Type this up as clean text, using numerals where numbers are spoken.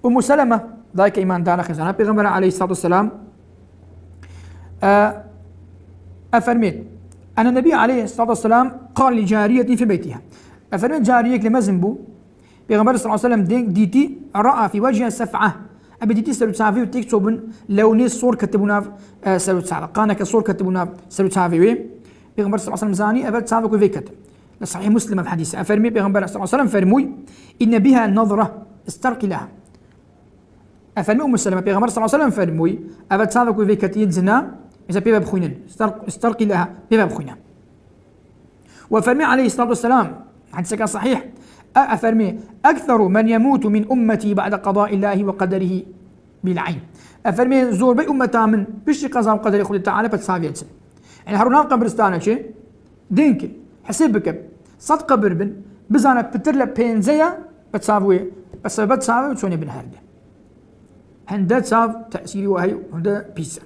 أم سلمة ذاك إيمان دار خزانة بيغمبر عليه الصلاة والسلام أفرميت أن النبي عليه الصلاة والسلام قال لجارية في بيتها، أفرميت جارية لمزنبو بيغمبر صلى الله عليه وسلم ديتي رأى في وجهها سفعة، أبي ديتي سلو تسافي وتيك صوبن لوني الصور كتبونا سلو تسافي قانا كصور كتبونا سلو تسافي وين بيغمبر صلى الله عليه وسلم زاني أبد تسافي كوي كتب لصحيح مسلم الحديث أفرمي بيغمبر صلى الله عليه وسلم فرموي إن بها نظرة استرقي لها، أفرمي أم سلمة بيغمبر صلى الله عليه وسلم فرموي أبد تسافي كوي كتير زنا إذا بيبا بخوينن استرقي لها بيبا بخوينن. وفرمي عليه الصلاة والسلام حديث كان صحيح أفرمي أكثر من يموت من أمتي بعد قضاء الله وقدره بالعين، أفرمي زور بي أمتا من بشي قضاء وقدر خلق تعالى بتسافيت يعني هروناف قبرستانه شي دينك حسبك صد قبر بن بزانا بترلا بينزيا بتسافوي بس بتسافوي وتسوني بن هرده هندا تساف تأثيري وهي هندا بيسا.